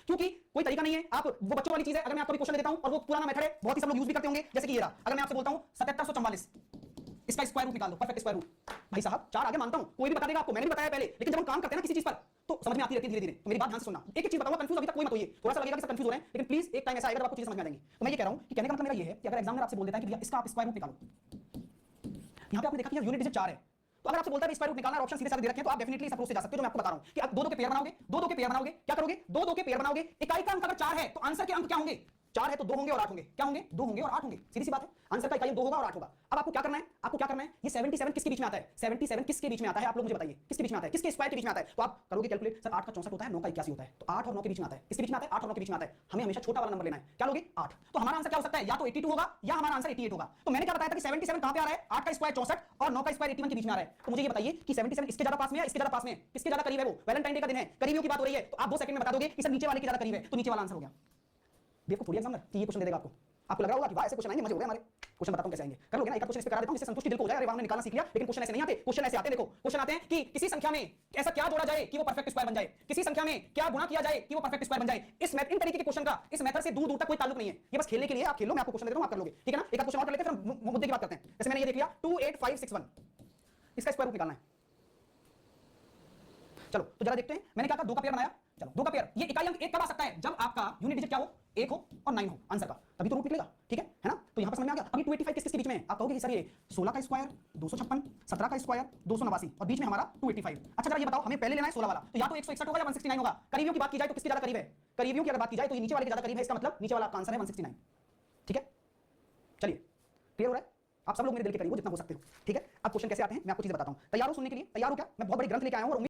क्योंकि कोई तरीका नहीं है, आप वो बच्चों वाली चीज है। अगर मैं आपको क्वेश्चन देता हूं और वो पुराना मेथड है, बहुत ही सब लोग यूज भी करते होंगे, जैसे कि ये रहा। अगर मैं आपसे बोलता हूं 7744 इसका स्क्वायर रूट निकाल दो, परफेक्ट स्क्वायर रूट। भाई साहब 4 आगे मानता हूं, कोई भी बता देगा आपको, मैंने भी बताया पहले, लेकिन जब हम काम करते हैं ना किसी चीज पर तो समझ में आती रहती है धीरे धीरे। तो मेरी बात ध्यान से सुनना, एक एक चीज बताऊंगा, कंफ्यूज अभी तक कोई मत होइए, थोड़ा सा लगेगा कि सब कंफ्यूज हो रहे हैं, लेकिन प्लीज एक टाइम ऐसा आएगा जब आपको चीजें समझ में आ जाएंगी। तो मैं ये कह रहा हूं कि कहने का मतलब मेरा ये है कि अगर एग्जामिनर आपसे बोल देता है कि भैया इसका आप स्क्वायर रूट निकालो, यहां पे आपने देखा कि यूनिट डिजिट 4 है, तो अगर आपसे बोलता है स्क्वायर रूट निकालना, ऑप्शन सीधे साधे दे रखे हैं, तो आप डेफिनेटली इस अप्रोच से जा सकते हो जो मैं आपको बता रहा हूं कि आप दो दो के पेयर बनाओगे, दो दो के पेयर बनाओगे, क्या करोगे, दो दो के पेयर बनाओगे। इकाई का अंक अगर 4 है तो आंसर के अंक क्या होंगे, 4 है तो 2 होंगे और 8 होंगे, क्या होंगे, 2 होंगे और 8 होंगे, सीधी सी बात है। आंसर का इकाई 2 होगा और 8 होगा। अब आपको क्या करना है, आपको क्या करना है, ये 77 किसके बीच में आता है, 77 किसके बीच में आता है, आप लोग मुझे बताइए किसके बीच में आता है, किसके स्क्वायर के बीच में आता है। तो आप करोगे कैलकुलेट, सर 8 का 64 होता है, 9 का 81 होता है, तो 8 और 9 के बीच में आता है, किसके बीच में आता है, 8 और 9 के बीच में आता है। हमें हमेशा छोटा वाला नंबर लेना है, क्या लोगे, 8। तो हमारा आंसर क्या हो सकता है, या तो 82 होगा या हमारा आंसर 88 होगा। तो मैंने क्या बताया था कि 77 कहां पे आ रहा है, 8 का स्क्वायर 64 और 9 का स्क्वायर 81 के बीच में आ रहा है। तो मुझे ये बताइए कि 77 इसके ज्यादा पास में है, इसके ज्यादा पास में है, किसके ज्यादा करीब है। वो वैलेंटाइन डे का दिन है, करीबियों की बात हो रही है, तो आप 2 सेकंड में बता दोगे कि सर नीचे वाले के ज्यादा करीब है, तो नीचे वाला आंसर हो गया। देखो थोड़ी एग्जामिनर कि ये क्वेश्चन दे देगा आपको लग रहा होगा कि वाह ऐसे क्वेश्चन आएंगे, मजे हो गए हमारे। क्वेश्चन बताता हूं कैसे आएंगे, कर लोगे ना, एक क्वेश्चन इस पे करा देता हूं जिससे संतुष्टि दिल को हो जाए, अरे वाह हमने निकालना सीख लिया। लेकिन क्वेश्चन ऐसे नहीं आते, क्वेश्चन ऐसे आते हैं, देखो क्वेश्चन आते हैं कि किसी संख्या में ऐसा क्या जोड़ा जाए कि वो परफेक्ट स्क्वायर बन जाए, किसी संख्या में क्या गुणा किया जाए कि वो परफेक्ट स्क्वायर बन जाए। इन तरीके के क्वेश्चन का इस मेथड से दूर दूर तक कोई ताल्लुक नहीं है, ये बस खेलने के लिए आप खेलो, मैं आपको क्वेश्चन दे रहा हूं, आप कर लोगे, ठीक है ना। एक क्वेश्चन और कर लेते हैं, फिर मुद्दे की बात करते हैं। जैसे मैंने ये देख लिया 28561, इसका स्क्वायर रूट निकालना है। चलो तो जरा देखते हैं, मैंने क्या कहा, 2 का पेयर बनाया, चलो 2 का पेयर, ये इकाई अंक 1 कब आ सकता है, जब आपका यूनिट डिजिट क्या हो, 1 हो और 9 हो आंसर का, तभी तो रूट निकलेगा, ठीक है ना। तो यहां पर समझ में आ गया। अभी 285 किसके बीच में है, आप कहोगे सर ये 16 का स्क्वायर 256, 17 का स्क्वायर 289 और बीच में हमारा 285। अच्छा जरा ये बताओ, हमें पहले लेना है 16 वाला, तो या तो 161 होगा या 169 होगा। करीबियों की बात की जाए तो किसके ज्यादा करीब है, करीबियों की अगर बात की जाए तो ये नीचे वाले के ज्यादा करीब है, इसका मतलब नीचे वाला आपका आंसर है 169, ठीक है। चलिए क्लियर हो रहा है, आप सब लोग मेरे दिल के करीब हो जितना हो सकते हो, ठीक है। अब क्वेश्चन कैसे आते हैं मैं आपको चीजें बताता हूं। तैयार हो सुनने के लिए, तैयार हो क्या, मैं बहुत बड़ी ग्रंथ लेके आया हूं और